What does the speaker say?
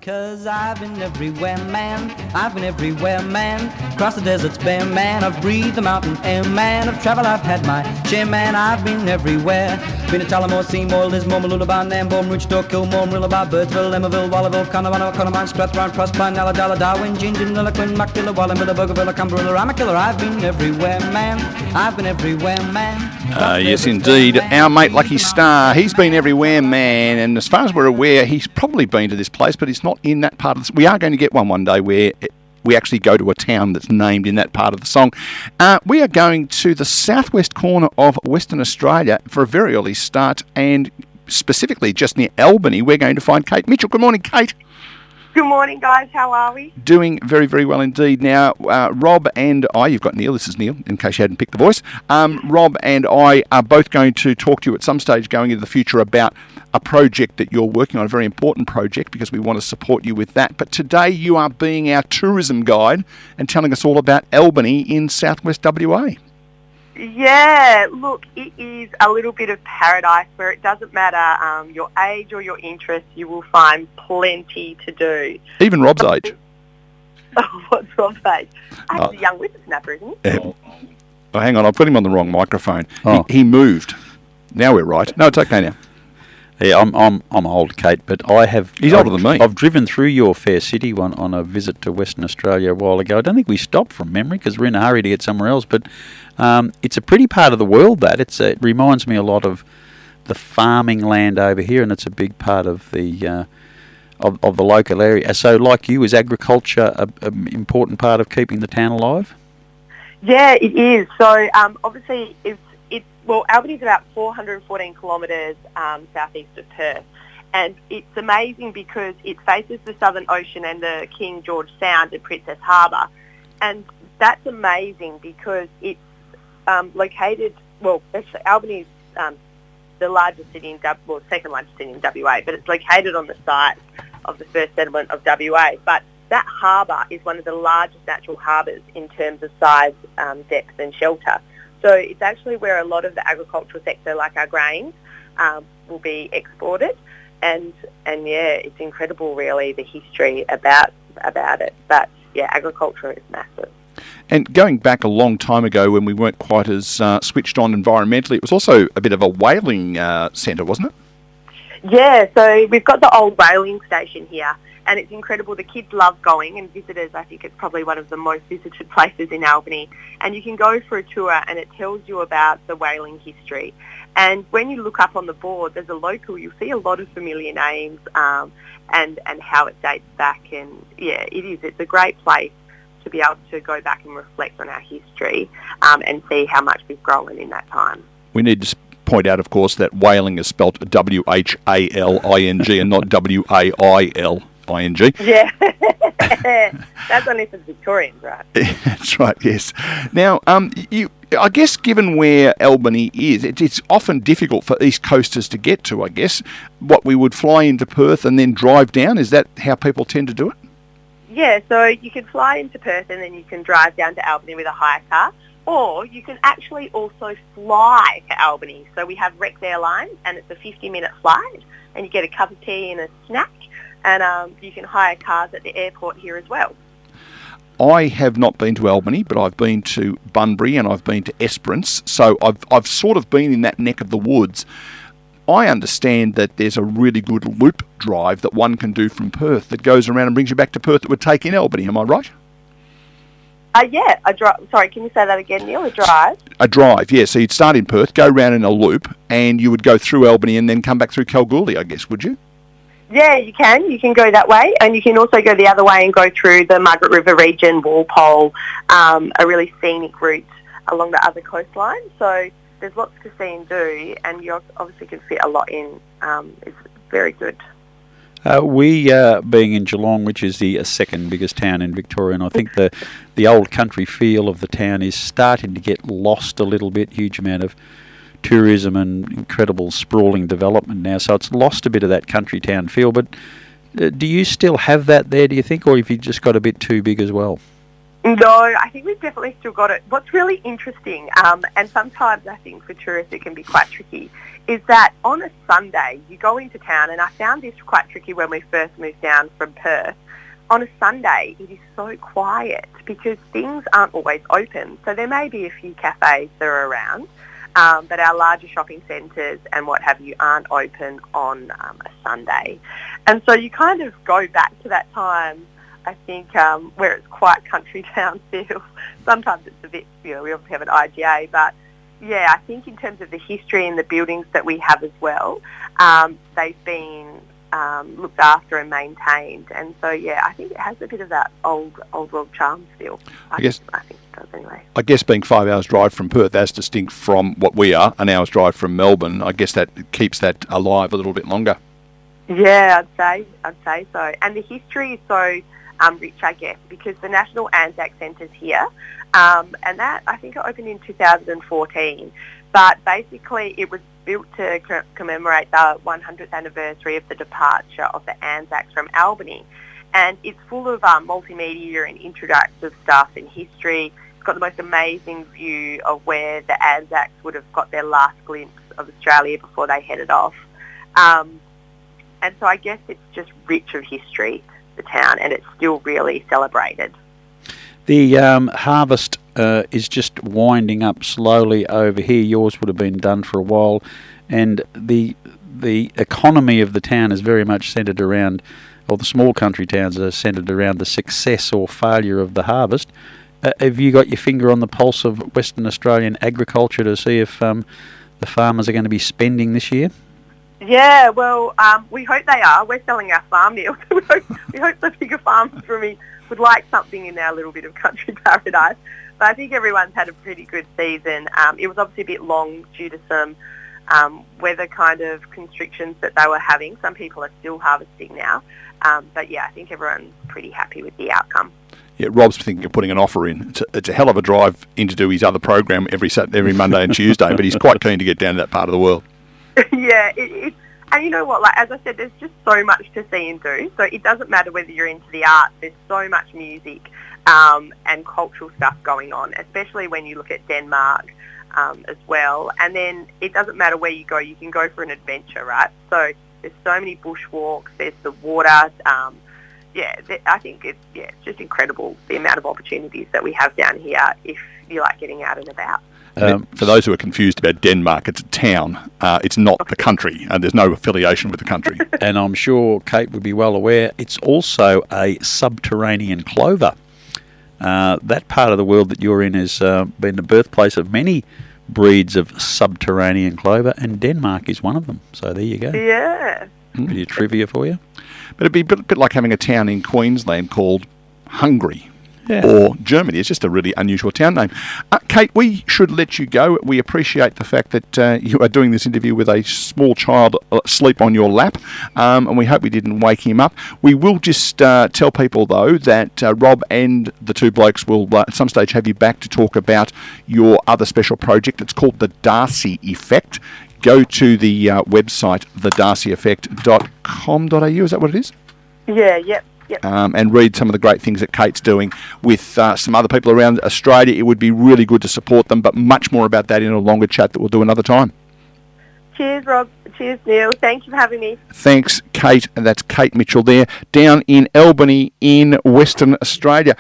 'Cause I've been everywhere, man. I've been everywhere, man. Across the deserts bare, man. I've breathed the mountain air, man. I've traveled, I've had my share, man. I've been everywhere. Been to Tullamore, Seymour, Lismore, Mooloolaba, Nambour, Roochdore, Kilmore, Mooloolaba, Birdsville, Emmaville, Wallaville, Connemara, Connemara, Strathround, Proserpine, Alladala, Darwin, Gingin, Nilliquin, Muckdilla, Wallumbilla, Bougainville, Cumberland, Ramakiller. I've been everywhere, man. I've been everywhere, man. Yes, indeed. Our mate Lucky Star, he's been everywhere, man. And as far as we're aware, he's probably been to this place, but it's not in that part of the... We are going to get one day where we actually go to a town that's named in that part of the song. We are going to the southwest corner of Western Australia for a very early start, and specifically just near Albany, we're going to find Kate Mitchell. Good morning, Kate. Good morning, guys. How are we? Doing very, very well indeed. Now, Rob and I, you've got Neil, this is Neil, in case you hadn't picked the voice. Rob and I are both going to talk to you at some stage going into the future about a project that you're working on, a very important project, because we want to support you with that. But today you are being our tourism guide and telling us all about Albany in southwest WA. Yeah, look, it is a little bit of paradise where it doesn't matter your age or your interest, you will find plenty to do. Even Rob's age. What's Rob's age? He's a young whippersnapper, isn't he? Oh, hang on, I put him on the wrong microphone. Oh. He moved. Now we're right. No, it's okay now. Yeah, I'm old, Kate, but I have... He's older than me. I've driven through your fair city on a visit to Western Australia a while ago. I don't think we stopped from memory because we're in a hurry to get somewhere else, but it's a pretty part of the world, that. It reminds me a lot of the farming land over here, and it's a big part of the of the local area. So, like you, is agriculture an important part of keeping the town alive? Yeah, it is. So, obviously, Albany's about 414 kilometres southeast of Perth, and it's amazing because it faces the Southern Ocean and the King George Sound and Princess Harbour, and that's amazing because it's located. Well, actually, Albany's the largest city in second largest city in WA, but it's located on the site of the first settlement of WA. But that harbour is one of the largest natural harbours in terms of size, depth, and shelter. So it's actually where a lot of the agricultural sector, like our grains, will be exported, and yeah, it's incredible, really, the history about it. But yeah, agriculture is massive. And going back a long time ago when we weren't quite as switched on environmentally, it was also a bit of a whaling centre, wasn't it? Yeah, so we've got the old whaling station here, and it's incredible. The kids love going, and visitors, I think it's probably one of the most visited places in Albany. And you can go for a tour, and it tells you about the whaling history. And when you look up on the board, there's a local, you'll see a lot of familiar names and how it dates back. And yeah, it is. It's a great place to be able to go back and reflect on our history and see how much we've grown in that time. We need to point out, of course, that whaling is spelt W-H-A-L-I-N-G and not W-A-I-L-I-N-G. Yeah, that's only for the Victorians, right? That's right, yes. Now, I guess given where Albany is, it's often difficult for East Coasters to get to, I guess. What, we would fly into Perth and then drive down? Is that how people tend to do it? Yeah, so you can fly into Perth and then you can drive down to Albany with a hire car, or you can actually also fly to Albany. So we have Rex Airlines, and it's a 50-minute flight, and you get a cup of tea and a snack, and you can hire cars at the airport here as well. I have not been to Albany, but I've been to Bunbury and I've been to Esperance, so I've sort of been in that neck of the woods. I understand that there's a really good loop drive that one can do from Perth that goes around and brings you back to Perth that would take in Albany. Am I right? Yeah, a drive. Sorry, can you say that again, Neil? A drive? A drive, yeah. So you'd start in Perth, go round in a loop, and you would go through Albany and then come back through Kalgoorlie, I guess, would you? Yeah, you can. You can go that way, and you can also go the other way and go through the Margaret River region, Walpole, a really scenic route along the other coastline. So there's lots to see and do, and you obviously can fit a lot in. It's very good. We, being in Geelong, which is the second biggest town in Victoria, and I think the old country feel of the town is starting to get lost a little bit. Huge amount of tourism and incredible sprawling development now, so it's lost a bit of that country town feel. But do you still have that there, do you think, or have you just got a bit too big as well? No, I think we've definitely still got it. What's really interesting, and sometimes I think for tourists it can be quite tricky, is that on a Sunday you go into town, and I found this quite tricky when we first moved down from Perth. On a Sunday it is so quiet because things aren't always open. So there may be a few cafes that are around, but our larger shopping centres and what have you aren't open on a Sunday. And so you kind of go back to that time, I think, where it's quite country town feel. Sometimes it's a bit, we obviously have an IGA, but yeah, I think in terms of the history and the buildings that we have as well, they've been looked after and maintained. And so, yeah, I think it has a bit of that old world charm still. I think it does anyway. I guess being 5 hours drive from Perth, as distinct from what we are, an hour's drive from Melbourne, I guess that keeps that alive a little bit longer. Yeah, I'd say so. And the history is so rich, I guess, because the National Anzac Centre's here, and that, I think, it opened in 2014. But basically it was built to commemorate the 100th anniversary of the departure of the Anzacs from Albany. And it's full of multimedia and interactive stuff and history. It's got the most amazing view of where the Anzacs would have got their last glimpse of Australia before they headed off. And so I guess it's just rich of history, the town, and it's still really celebrated. The harvest is just winding up slowly over here. Yours would have been done for a while, and the economy of the town is very much centred around, or the small country towns are centred around the success or failure of the harvest. Have you got your finger on the pulse of Western Australian agriculture to see if the farmers are going to be spending this year? Yeah, well, we hope they are. We're selling our farm deal. We hope the bigger farmers for me would like something in our little bit of country paradise. But I think everyone's had a pretty good season. It was obviously a bit long due to some weather kind of constrictions that they were having. Some people are still harvesting now. But yeah, I think everyone's pretty happy with the outcome. Yeah, Rob's thinking of putting an offer in. It's a hell of a drive in to do his other program every Monday and Tuesday, but he's quite keen to get down to that part of the world. Yeah, and you know what, like as I said, there's just so much to see and do. So it doesn't matter whether you're into the arts, there's so much music and cultural stuff going on, especially when you look at Denmark as well. And then it doesn't matter where you go, you can go for an adventure, right? So there's so many bushwalks, there's the water. I think it's just incredible the amount of opportunities that we have down here if you like getting out and about. For those who are confused about Denmark, it's a town. It's not the country, and there's no affiliation with the country. And I'm sure Kate would be well aware, it's also a subterranean clover. That part of the world that you're in has been the birthplace of many breeds of subterranean clover, and Denmark is one of them. So there you go. Yeah. Bit of trivia for you. But it'd be a bit like having a town in Queensland called Hungary. Yeah. Or Germany. It's just a really unusual town name. Kate, we should let you go. We appreciate the fact that you are doing this interview with a small child asleep on your lap, and we hope we didn't wake him up. We will just tell people, though, that Rob and the two blokes will at some stage have you back to talk about your other special project. It's called The Darcy Effect. Go to the website, thedarcyeffect.com.au. Is that what it is? Yeah, yep. Yep. And read some of the great things that Kate's doing with some other people around Australia. It would be really good to support them, but much more about that in a longer chat that we'll do another time. Cheers, Rob. Cheers, Neil. Thank you for having me. Thanks, Kate. And that's Kate Mitchell there, down in Albany in Western Australia.